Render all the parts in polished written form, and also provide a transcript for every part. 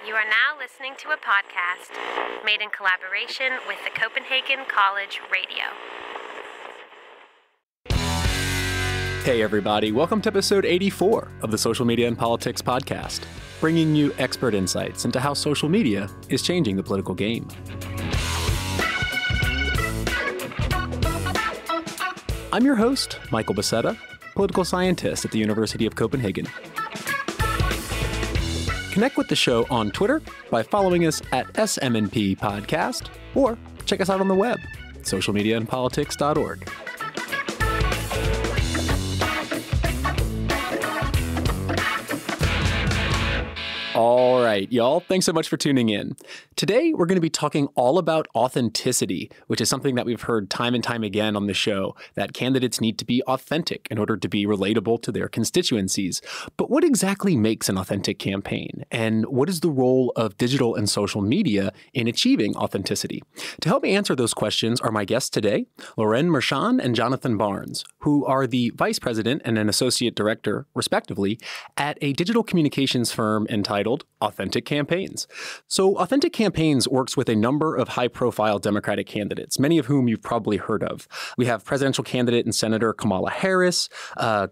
You are now listening to a podcast made in collaboration with the Copenhagen College Radio. Hey everybody, welcome to episode 84 of the Social Media and Politics podcast, bringing you expert insights into how social media is changing the political game. I'm your host, Michael Becerra, political scientist at the University of Copenhagen. Connect with the show on Twitter by following us at SMNP Podcast, or check us out on the web, socialmediaandpolitics.org. All right, y'all, thanks so much for tuning in. Today, we're going to be talking all about authenticity, which is something that we've heard time and time again on the show, that candidates need to be authentic in order to be relatable to their constituencies. But what exactly makes an authentic campaign? And what is the role of digital and social media in achieving authenticity? To help me answer those questions are my guests today, Lorraine Marchand and Jonathan Barnes, who are the vice president and an associate director, respectively, at a digital communications firm entitled Authentic Campaigns. So Authentic Campaigns works with a number of high-profile Democratic candidates, many of whom you've probably heard of. We have presidential candidate and Senator Kamala Harris,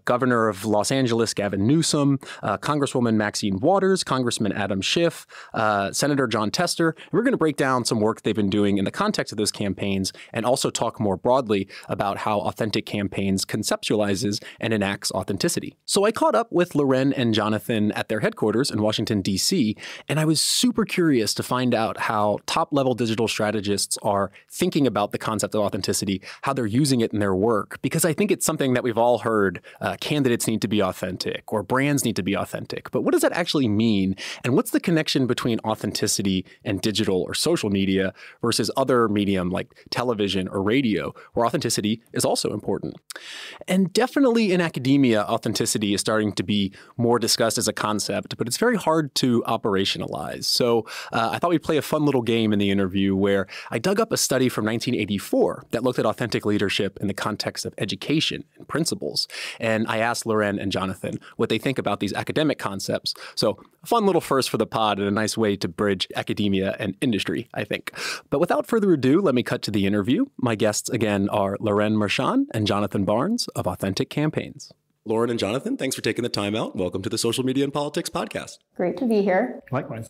Governor of Los Angeles Gavin Newsom, Congresswoman Maxine Waters, Congressman Adam Schiff, Senator Jon Tester. And we're going to break down some work they've been doing in the context of those campaigns and also talk more broadly about how Authentic Campaigns conceptualizes and enacts authenticity. So I caught up with Lorraine and Jonathan at their headquarters in Washington, D.C., and I was super curious to find out how top-level digital strategists are thinking about the concept of authenticity, how they're using it in their work, because I think it's something that we've all heard, candidates need to be authentic or brands need to be authentic. But what does that actually mean? And what's the connection between authenticity and digital or social media versus other medium like television or radio, where authenticity is also important? And definitely in academia, authenticity is starting to be more discussed as a concept, but it's very hard to operationalize. So I thought we'd play a fun little game in the interview where I dug up a study from 1984 that looked at authentic leadership in the context of education and principles. And I asked Lorraine and Jonathan what they think about these academic concepts. So a fun little first for the pod and a nice way to bridge academia and industry, I think. But without further ado, let me cut to the interview. My guests again are Lorraine Marchand and Jonathan Barnes of Authentic Campaigns. Lauren and Jonathan, thanks for taking the time out. Welcome to the Social Media and Politics podcast. Great to be here. Likewise.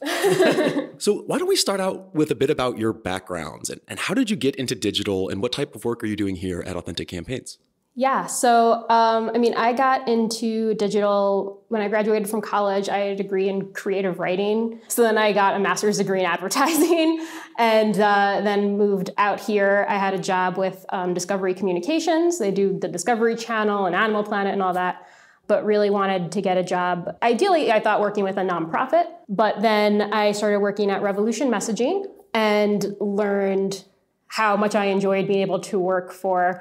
So why don't we start out with a bit about your backgrounds and how did you get into digital and what type of work are you doing here at Authentic Campaigns? Yeah, so I got into digital when I graduated from college. I had a degree in creative writing. So then I got a master's degree in advertising and then moved out here. I had a job with Discovery Communications. They do the Discovery Channel and Animal Planet and all that, but really wanted to get a job. Ideally, I thought working with a nonprofit, but then I started working at Revolution Messaging and learned how much I enjoyed being able to work for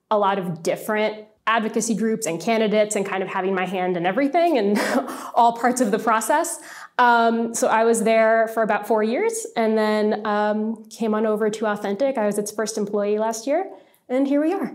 a lot of different advocacy groups and candidates and kind of having my hand in everything and all parts of the process. So I was there for about 4 years and then came on over to Authentic. I was its first employee last year, and here we are.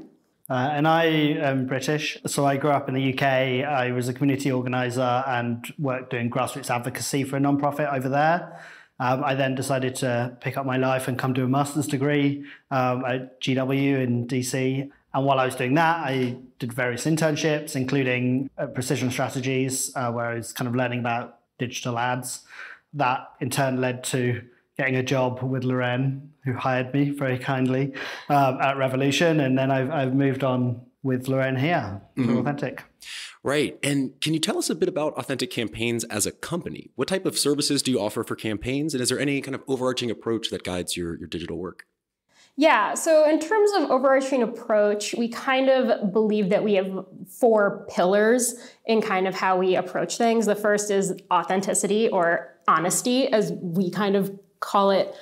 And I am British, so I grew up in the UK. I was a community organizer and worked doing grassroots advocacy for a nonprofit over there. I then decided to pick up my life and come to a master's degree at GW in DC. And while I was doing that, I did various internships, including Precision Strategies, where I was kind of learning about digital ads. That in turn led to getting a job with Lorraine, who hired me very kindly at Revolution. And then I've moved on with Lorraine here for Authentic. Right. And can you tell us a bit about Authentic Campaigns as a company? What type of services do you offer for campaigns? And is there any kind of overarching approach that guides your digital work? Yeah, so in terms of overarching approach, we kind of believe that we have 4 pillars in kind of how we approach things. The first is authenticity or honesty, as we kind of call it,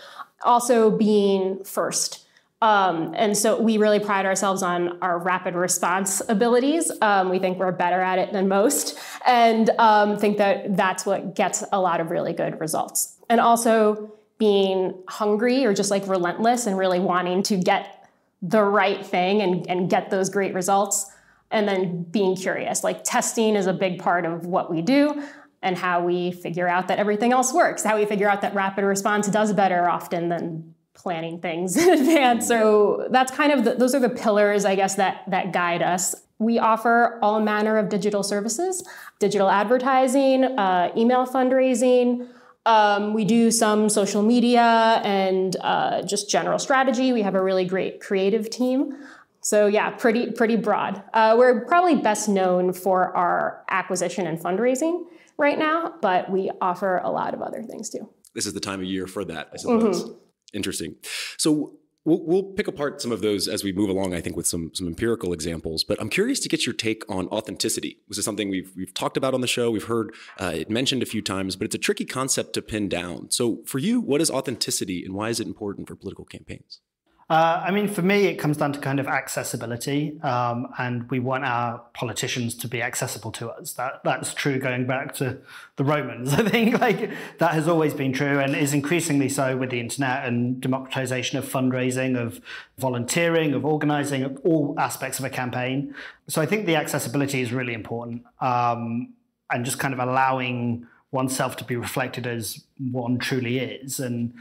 also being first. And so we really pride ourselves on our rapid response abilities. We think we're better at it than most and think that that's what gets a lot of really good results. And also being hungry or just like relentless and really wanting to get the right thing and get those great results. And then being curious, like testing is a big part of what we do. and how we figure out that everything else works, how we figure out that rapid response does better often than planning things in advance. So that's kind of those are the pillars, I guess, that guide us. We offer all manner of digital services, digital advertising, email fundraising. We do some social media and just general strategy. We have a really great creative team. So yeah, pretty broad. We're probably best known for our acquisition and fundraising right now, but we offer a lot of other things too. This is the time of year for that, I suppose. Mm-hmm. Interesting. So we'll pick apart some of those as we move along, I think, with some empirical examples. But I'm curious to get your take on authenticity. This is something we've talked about on the show. We've heard it mentioned a few times, but it's a tricky concept to pin down. So for you, what is authenticity and why is it important for political campaigns? For me, it comes down to kind of accessibility, and we want our politicians to be accessible to us. That's true going back to the Romans. I think that has always been true and is increasingly so with the internet and democratization of fundraising, of volunteering, of organizing, of all aspects of a campaign. So I think the accessibility is really important, and just kind of allowing oneself to be reflected as one truly is. And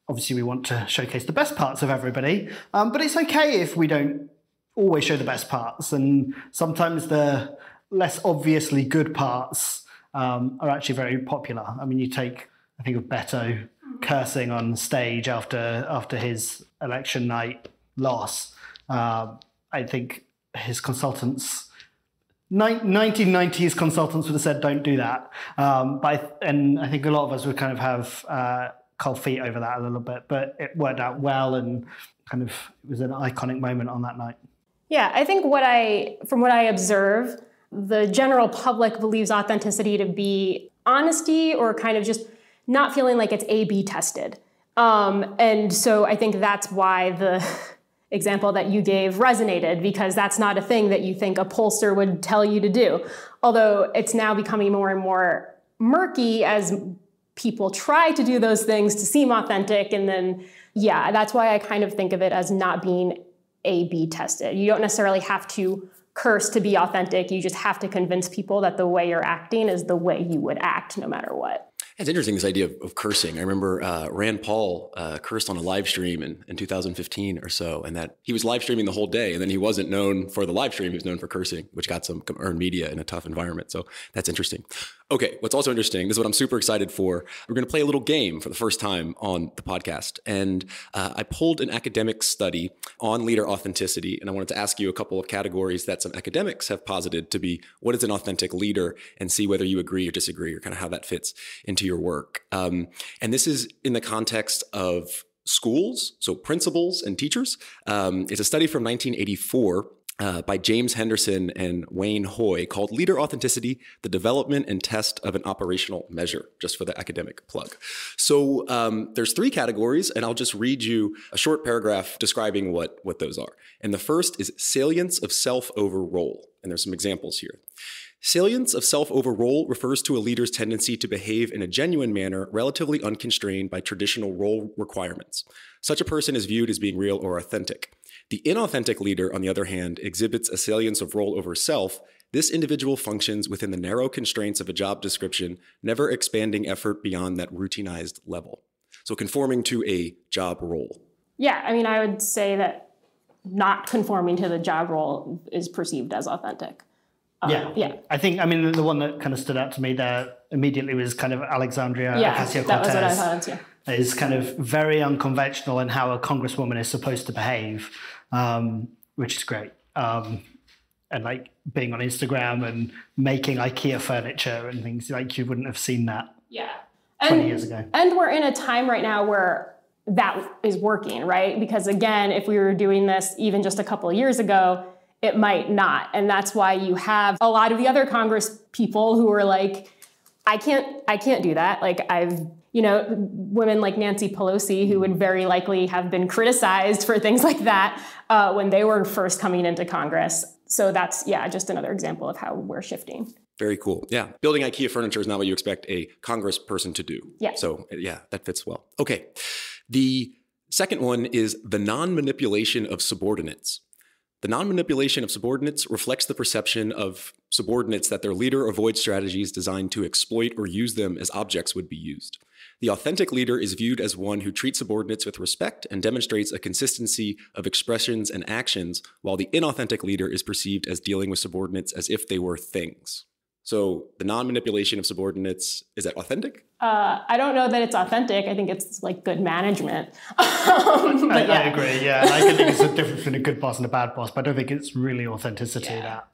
obviously, we want to showcase the best parts of everybody, but it's okay if we don't always show the best parts. And sometimes the less obviously good parts are actually very popular. I mean, I think of Beto cursing on stage after his election night loss. I think his consultants, 1990s consultants would have said, don't do that. And I think a lot of us would kind of have cold feet over that a little bit, but it worked out well and kind of it was an iconic moment on that night. Yeah, I think from what I observe, the general public believes authenticity to be honesty or kind of just not feeling like it's A/B tested. And so I think that's why the example that you gave resonated, because that's not a thing that you think a pollster would tell you to do. Although it's now becoming more and more murky as people try to do those things to seem authentic. And then, yeah, that's why I kind of think of it as not being A/B tested. You don't necessarily have to curse to be authentic. You just have to convince people that the way you're acting is the way you would act no matter what. It's interesting, this idea of cursing. I remember Rand Paul cursed on a live stream in 2015 or so, and that he was live streaming the whole day, and then he wasn't known for the live stream. He was known for cursing, which got some earned media in a tough environment. So that's interesting. Okay, what's also interesting, this is what I'm super excited for. We're going to play a little game for the first time on the podcast. And I pulled an academic study on leader authenticity, and I wanted to ask you a couple of categories that some academics have posited to be what is an authentic leader, and see whether you agree or disagree or kind of how that fits into your work. And this is in the context of schools, so principals and teachers. It's a study from 1984 by James Henderson and Wayne Hoy called Leader Authenticity, the Development and Test of an Operational Measure, just for the academic plug. So there's three categories, and I'll just read you a short paragraph describing what those are. And the first is salience of self over role. And there's some examples here. Salience of self over role refers to a leader's tendency to behave in a genuine manner, relatively unconstrained by traditional role requirements. Such a person is viewed as being real or authentic. The inauthentic leader, on the other hand, exhibits a salience of role over self. This individual functions within the narrow constraints of a job description, never expanding effort beyond that routinized level. So conforming to a job role. Yeah, I mean, I would say that not conforming to the job role is perceived as authentic. Yeah. I think, the one that kind of stood out to me there immediately was kind of Alexandria Ocasio-Cortez. That was what I thought, yeah. Is kind of very unconventional in how a congresswoman is supposed to behave, which is great. And like being on Instagram and making IKEA furniture and things, like you wouldn't have seen that 20 years ago. And we're in a time right now where that is working, right? Because again, if we were doing this even just a couple of years ago, it might not. And that's why you have a lot of the other Congress people who are like, I can't do that. Like women like Nancy Pelosi, who would very likely have been criticized for things like that when they were first coming into Congress. So that's, just another example of how we're shifting. Very cool. Yeah. Building IKEA furniture is not what you expect a Congress person to do. Yeah. So that fits well. Okay. The second one is the non-manipulation of subordinates. The non-manipulation of subordinates reflects the perception of subordinates that their leader avoids strategies designed to exploit or use them as objects would be used. The authentic leader is viewed as one who treats subordinates with respect and demonstrates a consistency of expressions and actions, while the inauthentic leader is perceived as dealing with subordinates as if they were things. So the non-manipulation of subordinates, is that authentic? I don't know that it's authentic. I think it's like good management. I agree, yeah. I can think it's a difference between a good boss and a bad boss, but I don't think it's really authenticity, that.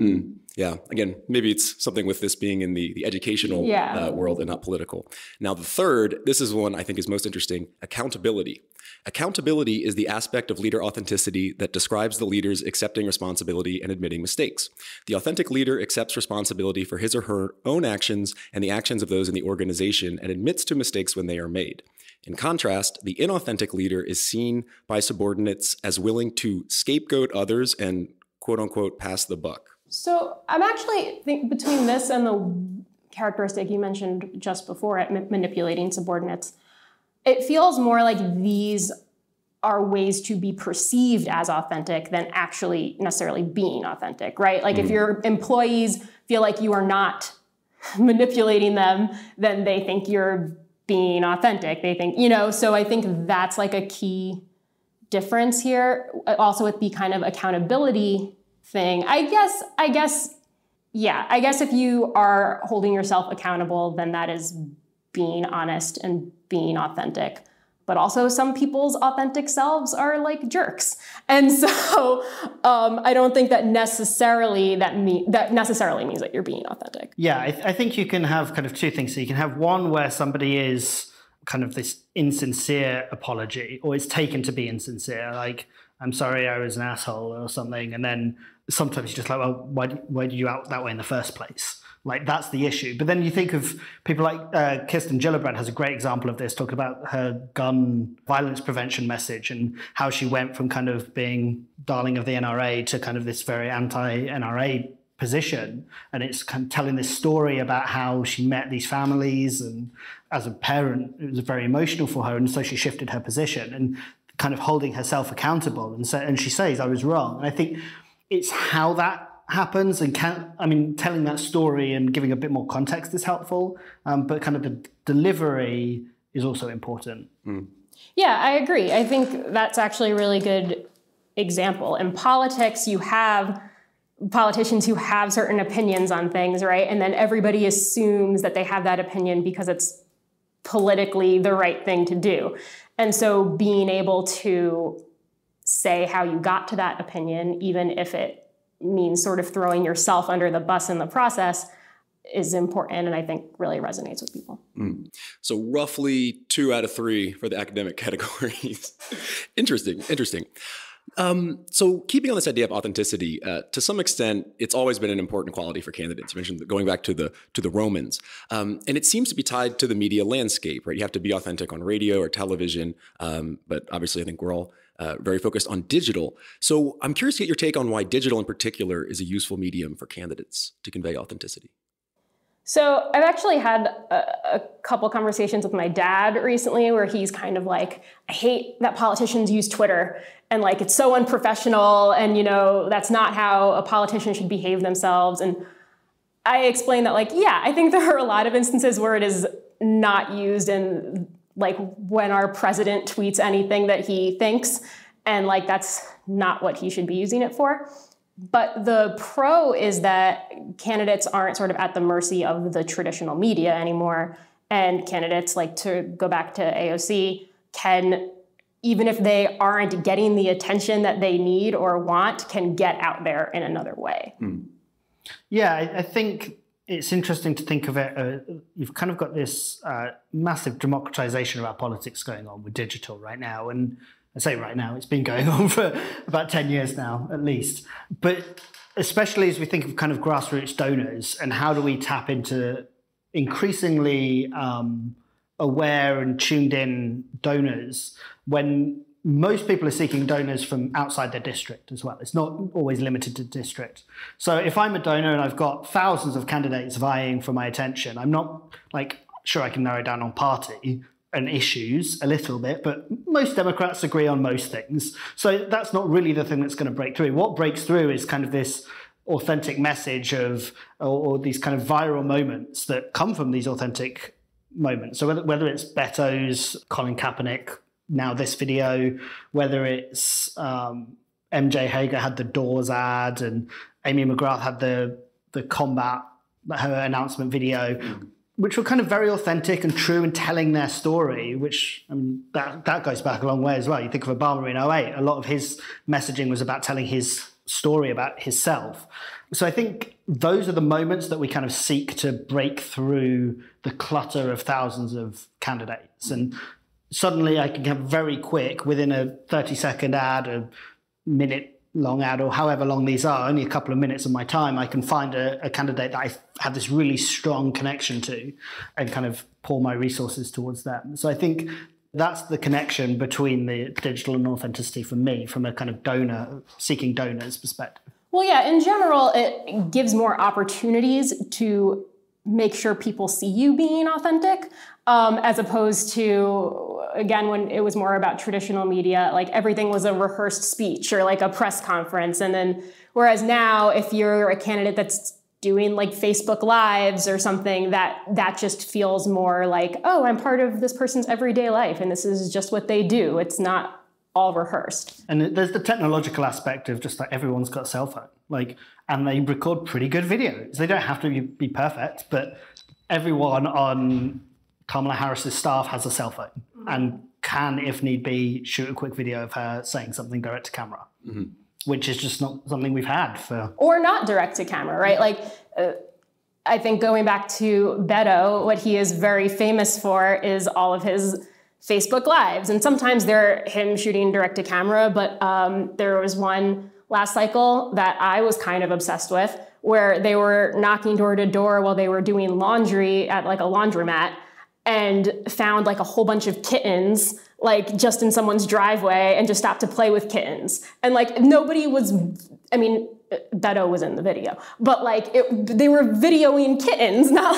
Yeah, again, maybe it's something with this being in the educational world and not political. Now, the third, this is one I think is most interesting, accountability. Accountability is the aspect of leader authenticity that describes the leader's accepting responsibility and admitting mistakes. The authentic leader accepts responsibility for his or her own actions and the actions of those in the organization and admits to mistakes when they are made. In contrast, the inauthentic leader is seen by subordinates as willing to scapegoat others and quote unquote pass the buck. So I'm actually think between this and the characteristic you mentioned just before it, manipulating subordinates, it feels more like these are ways to be perceived as authentic than actually necessarily being authentic, right? Like if your employees feel like you are not manipulating them, then they think you're being authentic. They think, so I think that's like a key difference here. Also with the kind of accountability thing, I guess if you are holding yourself accountable, then that is being honest and being authentic. But also some people's authentic selves are like jerks. And so I don't think that necessarily means that you're being authentic. Yeah, I think you can have kind of two things. So you can have one where somebody is kind of this insincere apology, or it's taken to be insincere, like, I'm sorry I was an asshole or something. And then sometimes you're just like, well, why did you act that way in the first place? Like, that's the issue. But then you think of people like Kirsten Gillibrand has a great example of this, talking about her gun violence prevention message and how she went from kind of being darling of the NRA to kind of this very anti-NRA position. And it's kind of telling this story about how she met these families, and as a parent, it was very emotional for her. And so she shifted her position and kind of holding herself accountable. And she says, I was wrong. And I think it's how that happens, and telling that story and giving a bit more context is helpful, but kind of the delivery is also important. Yeah, I agree. I think that's actually a really good example. In politics, you have politicians who have certain opinions on things, right? And then everybody assumes that they have that opinion because it's politically the right thing to do. And so being able to say how you got to that opinion, even if it means sort of throwing yourself under the bus in the process, is important, and I think really resonates with people. So roughly 2 out of 3 for the academic categories. Interesting. So keeping on this idea of authenticity, to some extent, it's always been an important quality for candidates. You mentioned going back to the Romans, and it seems to be tied to the media landscape, right? You have to be authentic on radio or television, but obviously I think we're all very focused on digital. So I'm curious to get your take on why digital in particular is a useful medium for candidates to convey authenticity. So I've actually had a couple conversations with my dad recently where he's kind of like, I hate that politicians use Twitter, and like it's so unprofessional, and that's not how a politician should behave themselves. And I explained that, like, yeah, I think there are a lot of instances where it is not used, in like when our president tweets anything that he thinks, and like that's not what he should be using it for. But the pro is that candidates aren't sort of at the mercy of the traditional media anymore. And candidates, like, to go back to AOC, can, even if they aren't getting the attention that they need or want, can get out there in another way. Yeah, I think it's interesting to think of it. You've kind of got this massive democratization of our politics going on with digital right now. And I say right now, it's been going on for about 10 years now, at least. But especially as we think of kind of grassroots donors, and how do we tap into increasingly aware and tuned in donors when most people are seeking donors from outside their district as well. It's not always limited to district. So if I'm a donor and I've got thousands of candidates vying for my attention, I'm not like sure I can narrow down on party. and issues a little bit, but most Democrats agree on most things. So that's not really the thing that's going to break through. What breaks through is kind of this authentic message of, or these kind of viral moments that come from these authentic moments. So whether it's Beto's, Colin Kaepernick, now this video, whether it's MJ Hager had the Doors ad and Amy McGrath had the combat, her announcement video, which were kind of very authentic and true and telling their story, which that goes back a long way as well. You think of Obama in 2008, a lot of his messaging was about telling his story about himself. So I think those are the moments that we kind of seek to break through the clutter of thousands of candidates. And suddenly I can get very quick, within a 30-second ad, a minute-long ad, or however long these are, only a couple of minutes of my time, I can find a candidate that I have this really strong connection to and kind of pour my resources towards them. So I think that's the connection between the digital and authenticity for me, from a kind of seeking donors perspective. Well, yeah, in general, it gives more opportunities to make sure people see you being authentic, as opposed to, again, when it was more about traditional media, like everything was a rehearsed speech or like a press conference. And then, whereas now, if you're a candidate that's doing like Facebook Lives or something, that just feels more like, oh, I'm part of this person's everyday life and this is just what they do. It's not all rehearsed. And there's the technological aspect of just like everyone's got a cell phone, and they record pretty good videos. They don't have to be perfect, but everyone on Kamala Harris's staff has a cell phone and can, if need be, shoot a quick video of her saying something direct to camera. Mm-hmm. Which is just not something we've had for... Or not direct to camera, right? I think going back to Beto, what he is very famous for is all of his Facebook Lives. And sometimes they're him shooting direct to camera, but there was one last cycle that I was kind of obsessed with, where they were knocking door to door while they were doing laundry at like a laundromat, and found like a whole bunch of kittens like just in someone's driveway and just stopped to play with kittens. And like nobody was, Beto was in the video, but like they were videoing kittens, not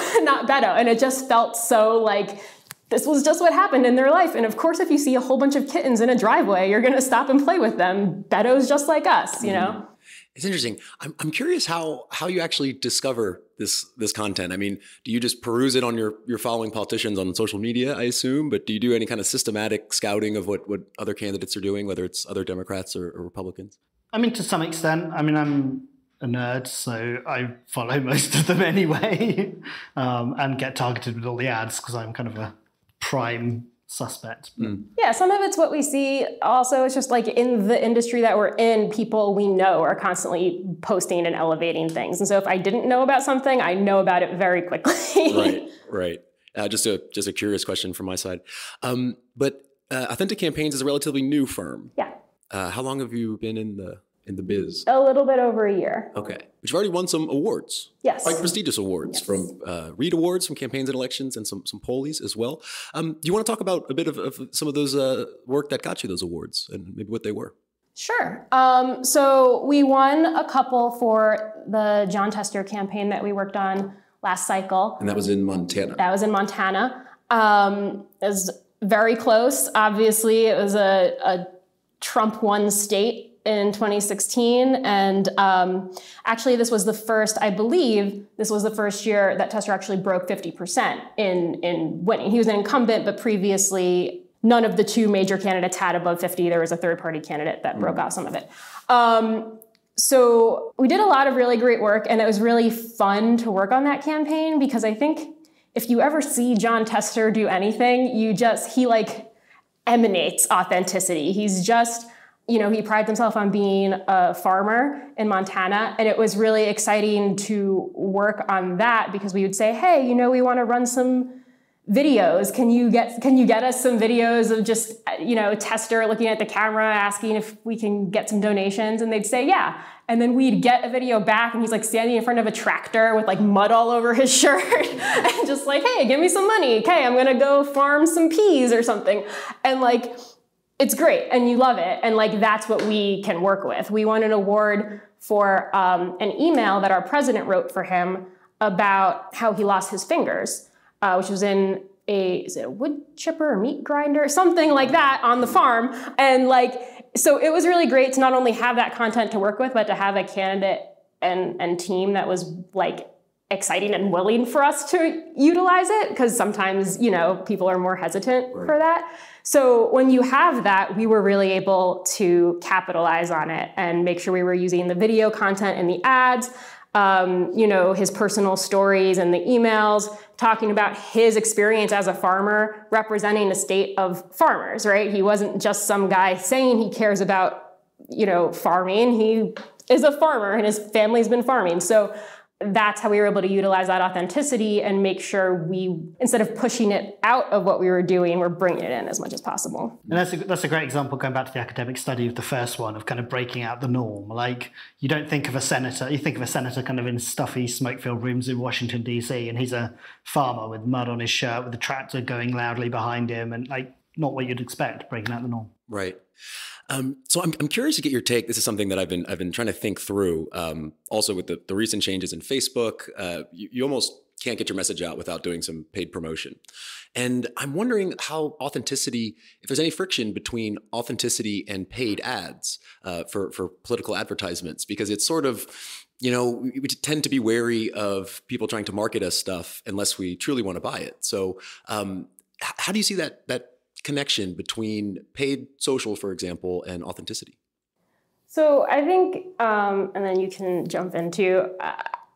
Beto. And it just felt so like this was just what happened in their life. And of course, if you see a whole bunch of kittens in a driveway, you're going to stop and play with them. Beto's just like us, you know? It's interesting. I'm curious how you actually discover this content. I mean, do you just peruse it on your following politicians on social media, I assume? But do you do any kind of systematic scouting of what other candidates are doing, whether it's other Democrats or Republicans? I mean, to some extent. I mean, I'm a nerd, so I follow most of them anyway, and get targeted with all the ads because I'm kind of a prime suspect. Yeah, some of it's what we see. Also, it's just like in the industry that we're in, people we know are constantly posting and elevating things. And so if I didn't know about something, I know about it very quickly. Right. Just a curious question from my side. But Authentic Campaigns is a relatively new firm. Yeah. How long have you been in the biz? A little bit over a year. Okay. But you've already won some awards. Yes. Quite prestigious awards, from Reed Awards from Campaigns and Elections, and some Polies as well. Do you want to talk about a bit of some of those work that got you those awards and maybe what they were? Sure. So we won a couple for the Jon Tester campaign that we worked on last cycle. And that was in Montana. That was in Montana. It was very close. Obviously, it was a Trump won state in 2016. And actually, this was the first year that Tester actually broke 50% in winning. He was an incumbent, but previously, none of the two major candidates had above 50. There was a third-party candidate that broke out some of it. So we did a lot of really great work, and it was really fun to work on that campaign because I think if you ever see Jon Tester do anything, he like emanates authenticity. He's just... he prides himself on being a farmer in Montana, and it was really exciting to work on that because we would say, hey, we want to run some videos. Can you get us some videos of just, Tester looking at the camera, asking if we can get some donations? And they'd say, yeah. And then we'd get a video back and he's like standing in front of a tractor with like mud all over his shirt and just like, hey, give me some money. Okay, I'm going to go farm some peas or something. And like, it's great, and you love it, and like that's what we can work with. We won an award for an email that our president wrote for him about how he lost his fingers, which was in is it a wood chipper or meat grinder, something like that on the farm. And like, so it was really great to not only have that content to work with, but to have a candidate and team that was like exciting and willing for us to utilize it, because sometimes, you know, people are more hesitant for that. So when you have that, we were really able to capitalize on it and make sure we were using the video content in the ads, you know, his personal stories and the emails, talking about his experience as a farmer, representing the state of farmers, right? He wasn't just some guy saying he cares about, you know, farming. He is a farmer and his family's been farming. So that's how we were able to utilize that authenticity and make sure we, instead of pushing it out of what we were doing, we're bringing it in as much as possible. And that's a great example, going back to the academic study of the first one, of kind of breaking out the norm. Like, you don't think of a senator, you think of a senator kind of in stuffy smoke-filled rooms in Washington, D.C., and he's a farmer with mud on his shirt, with a tractor going loudly behind him, and like, not what you'd expect, breaking out the norm. Right. So I'm curious to get your take. This is something that I've been trying to think through. Also with the recent changes in Facebook, you almost can't get your message out without doing some paid promotion. And I'm wondering how authenticity, if there's any friction between authenticity and paid ads for political advertisements, because it's sort of, you know, we tend to be wary of people trying to market us stuff unless we truly want to buy it. So how do you see that connection between paid social, for example, and authenticity? So I think, and then you can jump into,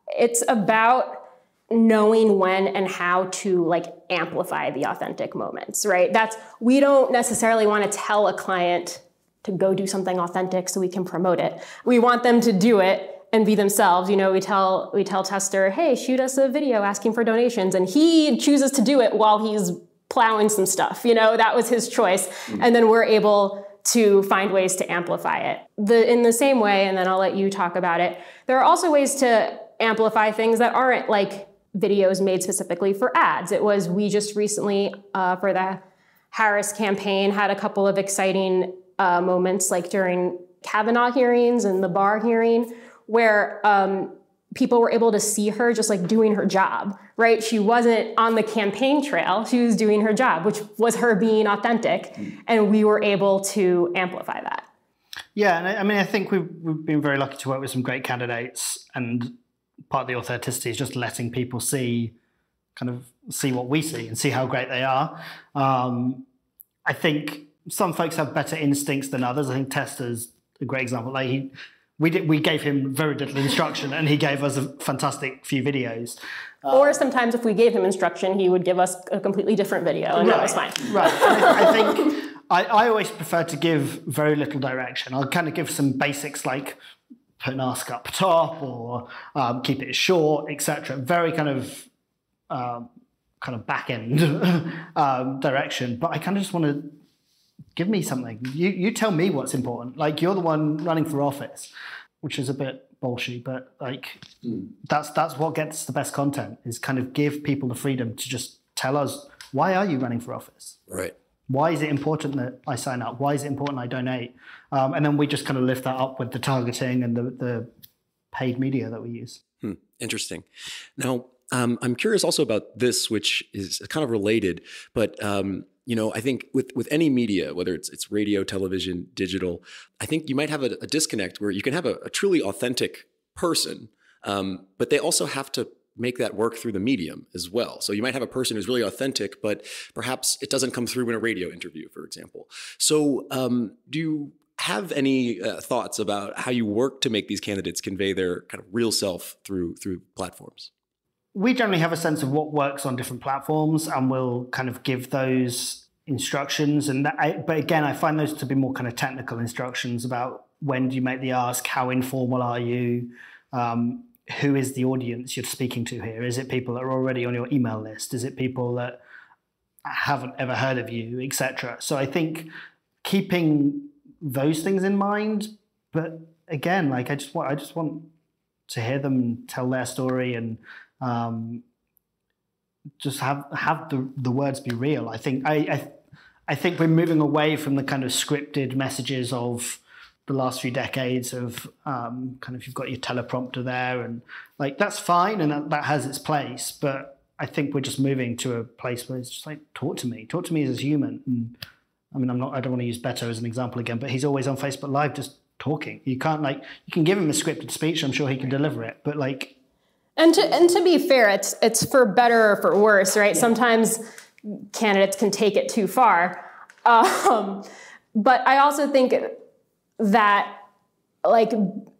it's about knowing when and how to like amplify the authentic moments, right? We don't necessarily want to tell a client to go do something authentic so we can promote it. We want them to do it and be themselves. You know, we tell Tester, hey, shoot us a video asking for donations. And he chooses to do it while he's plowing some stuff, you know, that was his choice. And then we're able to find ways to amplify it. In the same way, and then I'll let you talk about it, there are also ways to amplify things that aren't like videos made specifically for ads. We just recently, for the Harris campaign, had a couple of exciting moments, like during Kavanaugh hearings and the Barr hearing, where people were able to see her just like doing her job, right? She wasn't on the campaign trail. She was doing her job, which was her being authentic. And we were able to amplify that. Yeah, and I mean, I think we've been very lucky to work with some great candidates. And part of the authenticity is just letting people see what we see and see how great they are. I think some folks have better instincts than others. I think Tester's a great example. Like we gave him very little instruction and he gave us a fantastic few videos. Or sometimes if we gave him instruction, he would give us a completely different video and that was fine. Right. I think I always prefer to give very little direction. I'll kind of give some basics like put an ask up top or keep it short, etc. Very kind of back end direction. But I kind of just want to give me something. You tell me what's important. Like, you're the one running for office, which is a bit bullshit, but like that's what gets the best content, is kind of give people the freedom to just tell us, why are you running for office? Right. Why is it important that I sign up? Why is it important I donate? And then we just kind of lift that up with the targeting and the paid media that we use. Interesting. Now, I'm curious also about this, which is kind of related, but I think with any media, whether it's radio, television, digital, I think you might have a disconnect where you can have a truly authentic person, but they also have to make that work through the medium as well. So you might have a person who's really authentic, but perhaps it doesn't come through in a radio interview, for example. So do you have any thoughts about how you work to make these candidates convey their kind of real self through platforms? We generally have a sense of what works on different platforms, and we'll kind of give those instructions. But again, I find those to be more kind of technical instructions about when do you make the ask, how informal are you, who is the audience you're speaking to here? Is it people that are already on your email list? Is it people that haven't ever heard of you, etc.? So I think keeping those things in mind, but again, like I just want to hear them tell their story and just have the words be real. I think I think we're moving away from the kind of scripted messages of the last few decades of kind of, you've got your teleprompter there, and like that's fine and that has its place, but I think we're just moving to a place where it's just like, talk to me as a human. And I mean, I don't want to use Beto as an example again, but he's always on Facebook Live just talking. You can't you can give him a scripted speech, I'm sure he can deliver it, but like. And to be fair, it's for better or for worse, right? Yeah. Sometimes candidates can take it too far. But I also think that, like,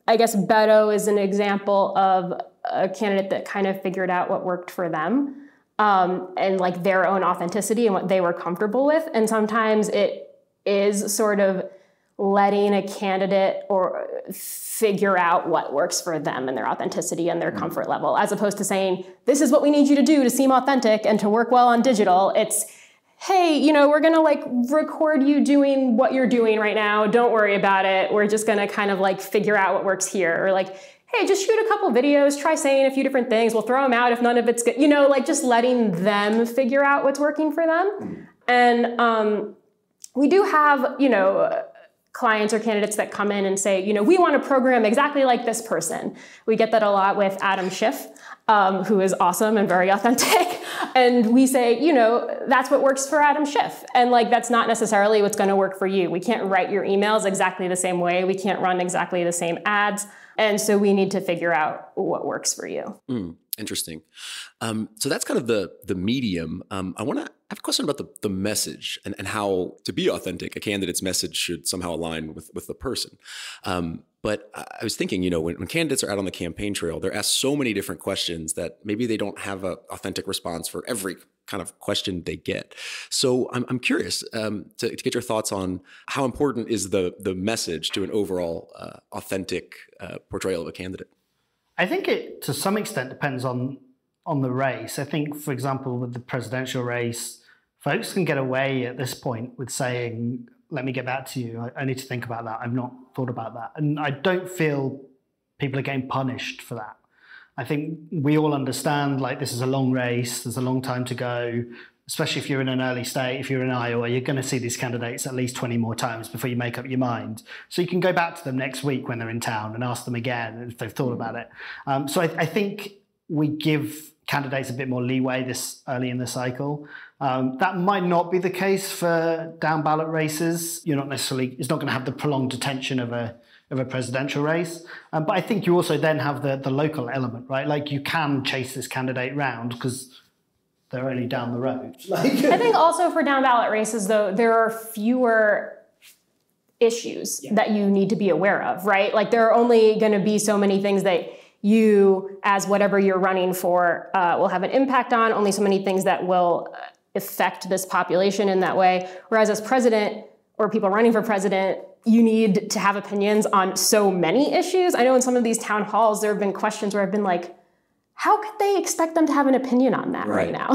I guess Beto is an example of a candidate that kind of figured out what worked for them, and like their own authenticity and what they were comfortable with. And sometimes it is sort of letting a candidate or figure out what works for them and their authenticity and their comfort level, as opposed to saying, this is what we need you to do to seem authentic and to work well on digital. It's, hey, we're going to like record you doing what you're doing right now. Don't worry about it. We're just going to kind of like figure out what works here. Or like, hey, just shoot a couple videos, try saying a few different things. We'll throw them out if none of it's good. Like just letting them figure out what's working for them. And we do have, clients or candidates that come in and say, we want to program exactly like this person. We get that a lot with Adam Schiff, who is awesome and very authentic. And we say, that's what works for Adam Schiff. And like, that's not necessarily what's going to work for you. We can't write your emails exactly the same way. We can't run exactly the same ads. And so we need to figure out what works for you. Interesting. So that's kind of the medium. I want to have a question about the message and how, to be authentic, a candidate's message should somehow align with the person. But I was thinking, when candidates are out on the campaign trail, they're asked so many different questions that maybe they don't have an authentic response for every kind of question they get. So I'm curious to get your thoughts on how important is the message to an overall authentic portrayal of a candidate. I think it, to some extent, depends on the race. I think, for example, with the presidential race, folks can get away at this point with saying, let me get back to you. I need to think about that. I've not thought about that. And I don't feel people are getting punished for that. I think we all understand, like, this is a long race. There's a long time to go, especially if you're in an early state. If you're in Iowa, you're going to see these candidates at least 20 more times before you make up your mind. So you can go back to them next week when they're in town and ask them again if they've thought about it. So I think we give candidates a bit more leeway this early in the cycle. That might not be the case for down ballot races. It's not going to have the prolonged attention of a presidential race. But I think you also then have the local element, right? Like, you can chase this candidate round because they're only down the road. I think also for down ballot races, though, there are fewer issues that you need to be aware of, right? Like, there are only going to be so many things that you, as whatever you're running for, will have an impact on, only so many things that will affect this population in that way. Whereas as president, or people running for president, you need to have opinions on so many issues. I know in some of these town halls, there have been questions where I've been like, how could they expect them to have an opinion on that right now?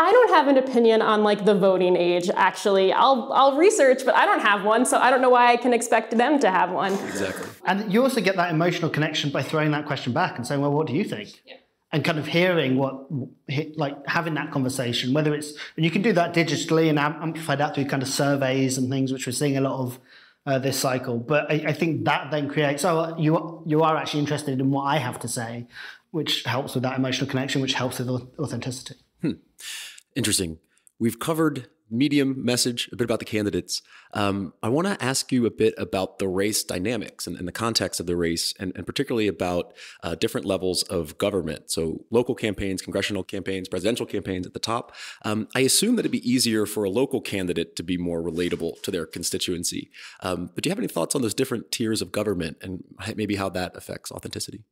I don't have an opinion on like the voting age, actually. I'll research, but I don't have one, so I don't know why I can expect them to have one. Exactly. And you also get that emotional connection by throwing that question back and saying, well, what do you think? Yeah. And kind of hearing having that conversation, whether it's, and you can do that digitally and amplify that through kind of surveys and things, which we're seeing a lot of this cycle. But I think that then creates, you are actually interested in what I have to say, which helps with that emotional connection, which helps with authenticity. Interesting. We've covered medium, message, a bit about the candidates. I want to ask you a bit about the race dynamics and the context of the race, and particularly about different levels of government. So local campaigns, congressional campaigns, presidential campaigns at the top. I assume that it'd be easier for a local candidate to be more relatable to their constituency. But do you have any thoughts on those different tiers of government and maybe how that affects authenticity?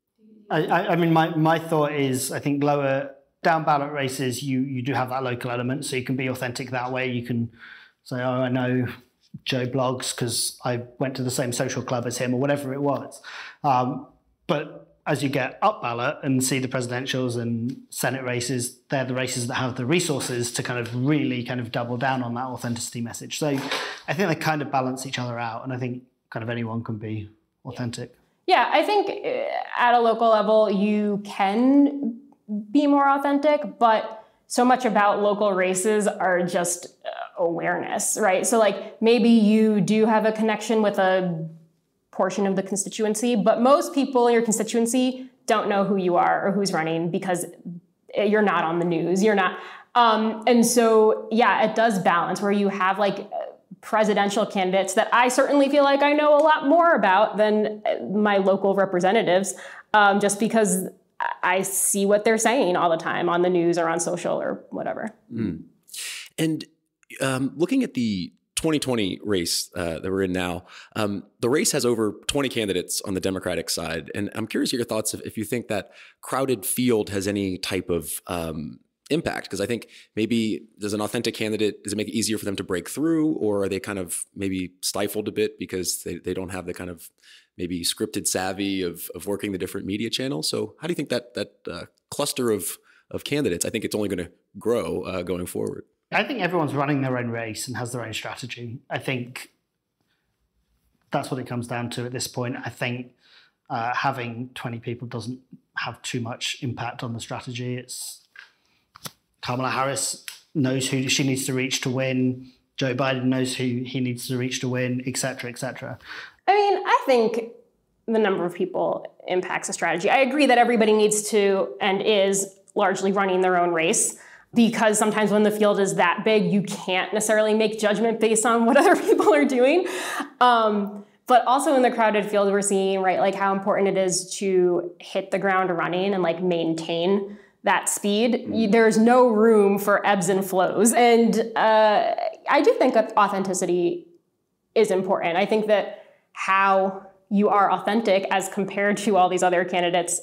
I mean, my thought is, I think lower down ballot races, you do have that local element, so you can be authentic that way. You can say, oh, I know Joe Bloggs because I went to the same social club as him, or whatever it was. But as you get up ballot and see the presidentials and Senate races, they're the races that have the resources to kind of really kind of double down on that authenticity message. So I think they kind of balance each other out, and I think kind of anyone can be authentic. Yeah, I think at a local level, you can be more authentic, but so much about local races are just awareness, right? So like maybe you do have a connection with a portion of the constituency, but most people in your constituency don't know who you are or who's running because you're not on the news. You're not. And so, yeah, it does balance where you have like presidential candidates that I certainly feel like I know a lot more about than my local representatives, just because I see what they're saying all the time on the news or on social or whatever. Mm. And looking at the 2020 race that we're in now, the race has over 20 candidates on the Democratic side. And I'm curious your thoughts if you think that crowded field has any type of impact, because I think maybe does an authentic candidate, does it make it easier for them to break through, or are they kind of maybe stifled a bit because they don't have the kind of maybe scripted savvy of working the different media channels? So how do you think that cluster of candidates, I think it's only going to grow going forward? I think everyone's running their own race and has their own strategy. I think that's what it comes down to at this point. I think having 20 people doesn't have too much impact on the strategy. It's Kamala Harris knows who she needs to reach to win. Joe Biden knows who he needs to reach to win, et cetera, et cetera. I mean, I think the number of people impacts the strategy. I agree that everybody needs to and is largely running their own race, because sometimes when the field is that big, you can't necessarily make judgment based on what other people are doing. But also in the crowded field, we're seeing, right, like how important it is to hit the ground running and like maintain that speed. There's no room for ebbs and flows. And I do think that authenticity is important. I think that how you are authentic as compared to all these other candidates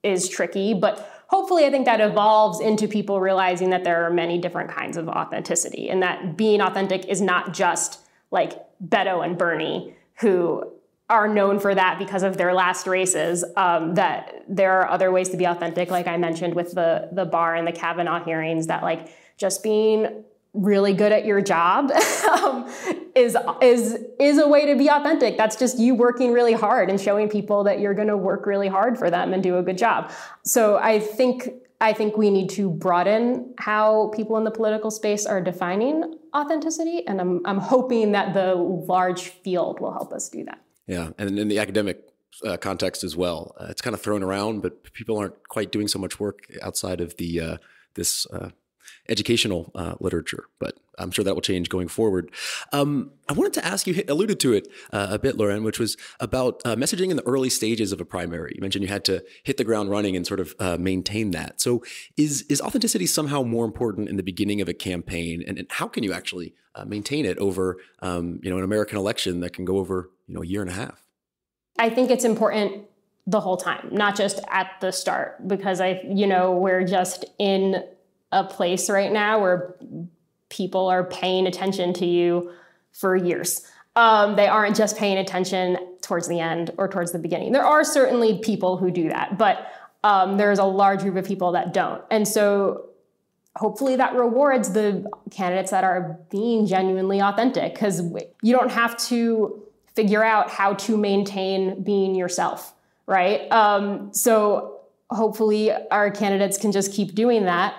is tricky, but hopefully I think that evolves into people realizing that there are many different kinds of authenticity, and that being authentic is not just like Beto and Bernie, who are known for that because of their last races, that there are other ways to be authentic, like I mentioned with the Barr and the Kavanaugh hearings, that like just being really good at your job is a way to be authentic. That's just you working really hard and showing people that you're going to work really hard for them and do a good job. So I think we need to broaden how people in the political space are defining authenticity, and I'm hoping that the large field will help us do that. Yeah, and in the academic context as well, it's kind of thrown around, but people aren't quite doing so much work outside of the educational literature, but I'm sure that will change going forward. I wanted to ask you, alluded to it a bit, Lauren, which was about messaging in the early stages of a primary. You mentioned you had to hit the ground running and sort of maintain that. So is authenticity somehow more important in the beginning of a campaign? And how can you actually maintain it over an American election that can go over a year and a half? I think it's important the whole time, not just at the start, because we're just in a place right now where people are paying attention to you for years. They aren't just paying attention towards the end or towards the beginning. There are certainly people who do that, but there's a large group of people that don't. And so hopefully that rewards the candidates that are being genuinely authentic, because you don't have to figure out how to maintain being yourself, right? So hopefully our candidates can just keep doing that.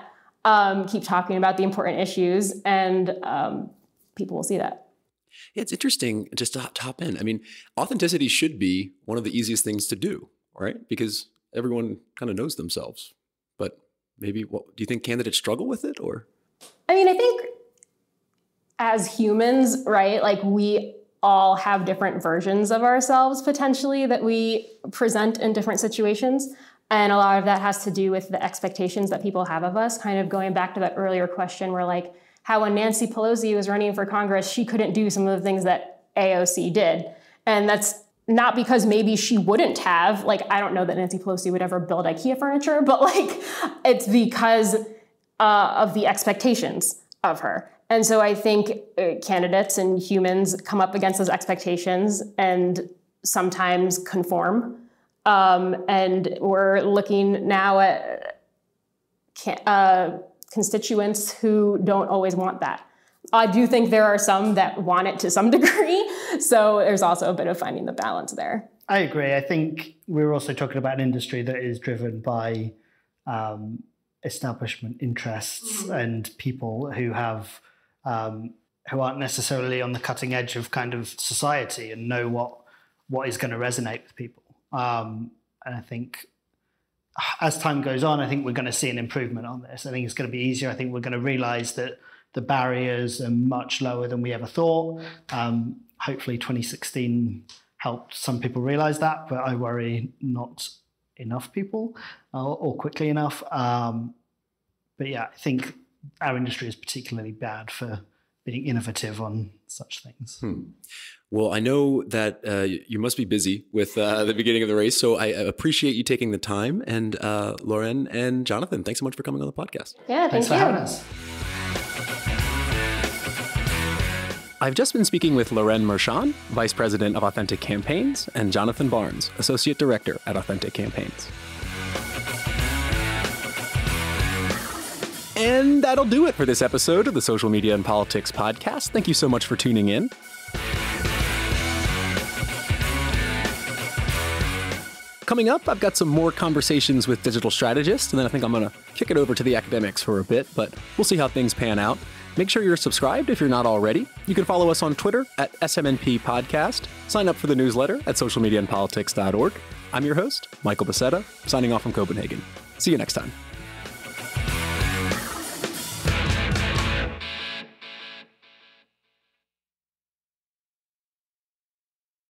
Keep talking about the important issues, and people will see that. Yeah, it's interesting just to hop in. I mean, authenticity should be one of the easiest things to do, right? Because everyone kind of knows themselves. But maybe, do you think candidates struggle with it, or? I mean, I think as humans, right, like we all have different versions of ourselves potentially that we present in different situations. And a lot of that has to do with the expectations that people have of us, kind of going back to that earlier question where like how when Nancy Pelosi was running for Congress, she couldn't do some of the things that AOC did. And that's not because maybe she wouldn't have, like, I don't know that Nancy Pelosi would ever build IKEA furniture, but like it's because of the expectations of her. And so I think candidates and humans come up against those expectations and sometimes conform. And we're looking now at constituents who don't always want that. I do think there are some that want it to some degree. So there's also a bit of finding the balance there. I agree. I think we're also talking about an industry that is driven by establishment interests and people who have who aren't necessarily on the cutting edge of kind of society and know what is going to resonate with people. And I think as time goes on, I think we're going to see an improvement on this. I think it's going to be easier. I think we're going to realize that the barriers are much lower than we ever thought. Hopefully 2016 helped some people realize that, but I worry not enough people or quickly enough. But yeah, I think our industry is particularly bad for being innovative on such things. Well, I know that you must be busy with the beginning of the race, so I appreciate you taking the time. And Lauren and Jonathan, thanks so much for coming on the podcast. Yeah, thanks for having us. I've just been speaking with Loren Marchand, Vice President of Authentic Campaigns, and Jonathan Barnes, Associate Director at Authentic Campaigns. And that'll do it for this episode of the Social Media and Politics Podcast. Thank you so much for tuning in. Coming up, I've got some more conversations with digital strategists, and then I think I'm going to kick it over to the academics for a bit, but we'll see how things pan out. Make sure you're subscribed if you're not already. You can follow us on Twitter at SMNP Podcast. Sign up for the newsletter at socialmediaandpolitics.org. I'm your host, Michael Becerra, signing off from Copenhagen. See you next time.